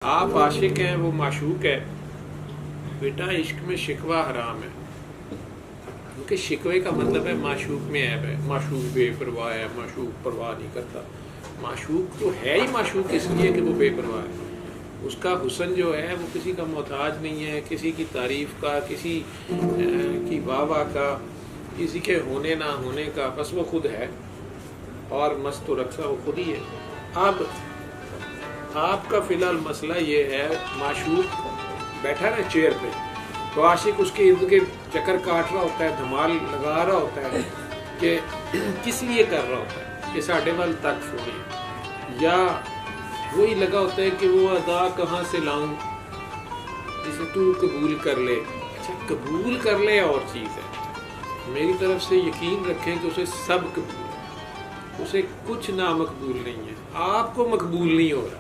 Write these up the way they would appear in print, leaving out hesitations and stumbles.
آپ عاشق ہیں وہ معشوق ہے، بیٹا عشق میں شکوہ حرام ہے، کیونکہ شکوے کا مطلب ہے معشوق میں عیب ہے، معشوق بے پرواہ ہے، معشوق پرواہ نہیں کرتا۔ معشوق تو ہے ہی معشوق اس لیے کہ وہ بے پرواہ ہے، اس کا حسن جو ہے وہ کسی کا محتاج نہیں ہے، کسی کی تعریف کا، کسی کی واہ واہ کا، کسی کے ہونے نہ ہونے کا، بس وہ خود ہے اور مست و رقصہ وہ خود ہی ہے۔ اب آپ کا فی الحال مسئلہ یہ ہے، معشوق بیٹھا نا چیئر پہ تو عاشق اس کے ارد گرد چکر کاٹ رہا ہوتا ہے، دھمال لگا رہا ہوتا ہے کہ کس لیے کر رہا ہوتا ہے کہ ساڈے وال تک سنی، یا وہی لگا ہوتا ہے کہ وہ ادا کہاں سے لاؤں جسے تو قبول کر لے۔ اچھا قبول کر لے اور چیز ہے، میری طرف سے یقین رکھیں کہ اسے سب قبول ہے، اسے کچھ نامقبول نہیں ہے، آپ کو مقبول نہیں ہو رہا،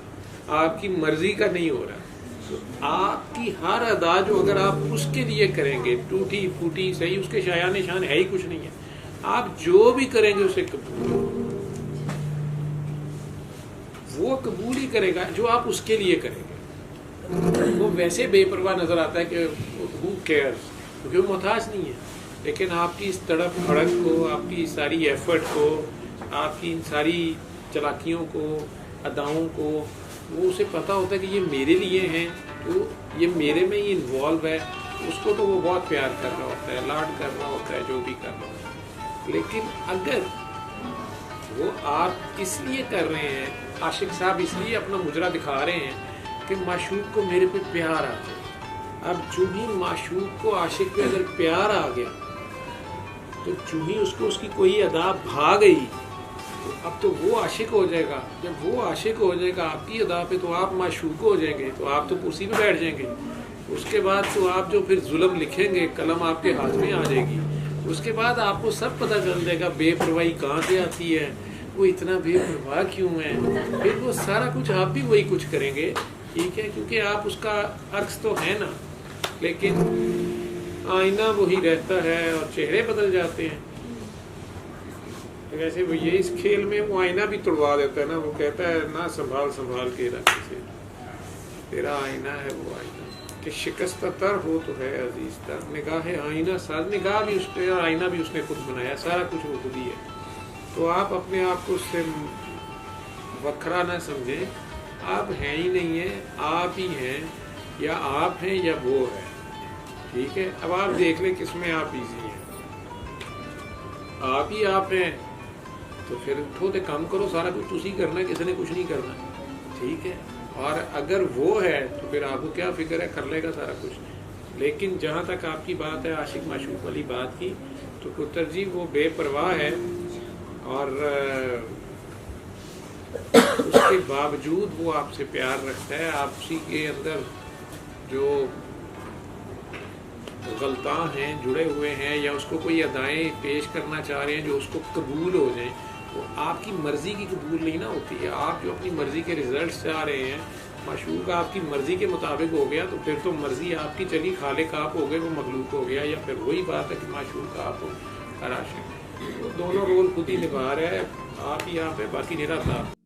آپ کی مرضی کا نہیں ہو رہا، تو آپ کی ہر ادا جو اگر آپ اس کے لیے کریں گے، ٹوٹی پھوٹی صحیح، اس کے شایان نشان ہے ہی کچھ نہیں ہے، آپ جو بھی کریں گے اسے قبول ہے، وہ قبول ہی کرے گا جو آپ اس کے لیے کریں گے۔ وہ ویسے بے پرواہ نظر آتا ہے کہ who cares، کیونکہ وہ محتاج نہیں ہے، لیکن آپ کی اس تڑپ بھڑک کو، آپ کی ساری ایفرٹ کو، آپ کی ان ساری چلاکیوں کو، اداؤں کو، وہ اسے پتہ ہوتا ہے کہ یہ میرے لیے ہیں، تو یہ میرے میں ہی انوالو ہے، اس کو تو وہ بہت پیار کر رہا ہوتا ہے، لاڈ کر رہا ہوتا ہے، جو بھی کر رہا ہوتا ہے۔ لیکن اگر وہ آپ اس لیے کر رہے ہیں، عاشق صاحب اس لیے اپنا مجرا دکھا رہے ہیں کہ معشوق کو میرے پہ پیار آ جائے، اب جو ہی معشوق کو عاشق پہ اگر پیار آ گیا تو جو ہی اس کو اس کی کوئی ادا بھا گئی، اب تو وہ عاشق ہو جائے گا۔ جب وہ عاشق ہو جائے گا آپ کی ادا پہ تو آپ معشوق ہو جائیں گے، تو آپ تو کرسی پہ بیٹھ جائیں گے، اس کے بعد تو آپ جو پھر ظلم لکھیں گے، قلم آپ کے ہاتھ میں آ جائے گی، اس کے بعد آپ کو سب پتہ چل جائے گا بے پرواہی کہاں سے آتی ہے، وہ اتنا بے پرواہ کیوں ہے، پھر وہ سارا کچھ آپ بھی وہی کچھ کریں گے، ٹھیک ہے، کیونکہ آپ اس کا عکس تو ہے نا، لیکن آئینہ وہی رہتا ہے اور چہرے بدل جاتے ہیں۔ ویسے وہ یہ اس کھیل میں وہ آئینہ بھی توڑوا دیتا ہے نا، وہ کہتا ہے نہ سنبھال سنبھال کے رکھ سے، تیرا آئینہ ہے وہ آئینہ، کہ شکستہ تر ہو تو ہے عزیز تر، نگاہ آئینہ ساز، نگاہ بھی اس کے اور آئینہ بھی اس نے خود بنایا، سارا کچھ وہ خود ہی ہے۔ تو آپ اپنے آپ کو اس سے وکھرا نہ سمجھیں، آپ ہیں ہی نہیں ہیں، آپ ہی ہیں، یا آپ ہیں یا وہ ہے، ٹھیک ہے۔ اب آپ دیکھ لیں کس میں آپ ایزی ہیں، آپ ہی آپ ہیں تو پھر اٹھو تے کام کرو، سارا کچھ اسی کرنا ہے، کسی نے کچھ نہیں کرنا، ٹھیک ہے۔ اور اگر وہ ہے تو پھر آپ کو کیا فکر ہے، کر لے گا سارا کچھ۔ لیکن جہاں تک آپ کی بات ہے عاشق معشوق والی بات کی، تو پتر جی وہ بے پرواہ ہے، اور اس کے باوجود وہ آپ سے پیار رکھتا ہے، آپ اسی کے اندر جو غلطاں ہیں، جڑے ہوئے ہیں، یا اس کو کوئی ادائیں پیش کرنا چاہ رہے ہیں جو اس کو قبول ہو جائیں، وہ آپ کی مرضی کی قبول نہیں نہ ہوتی ہے، آپ جو اپنی مرضی کے ریزلٹس چاہ رہے ہیں، معشوق آپ کی مرضی کے مطابق ہو گیا تو پھر تو مرضی آپ کی چلی، خالق آپ ہو گئے، وہ مخلوق ہو گیا، یا پھر وہی بات ہے کہ معشوق آپ ہو اور عاشق، وہ دونوں رول خود ہی نبھا رہا ہے، آپ ہی آپ ہے، باقی نراتا آپ۔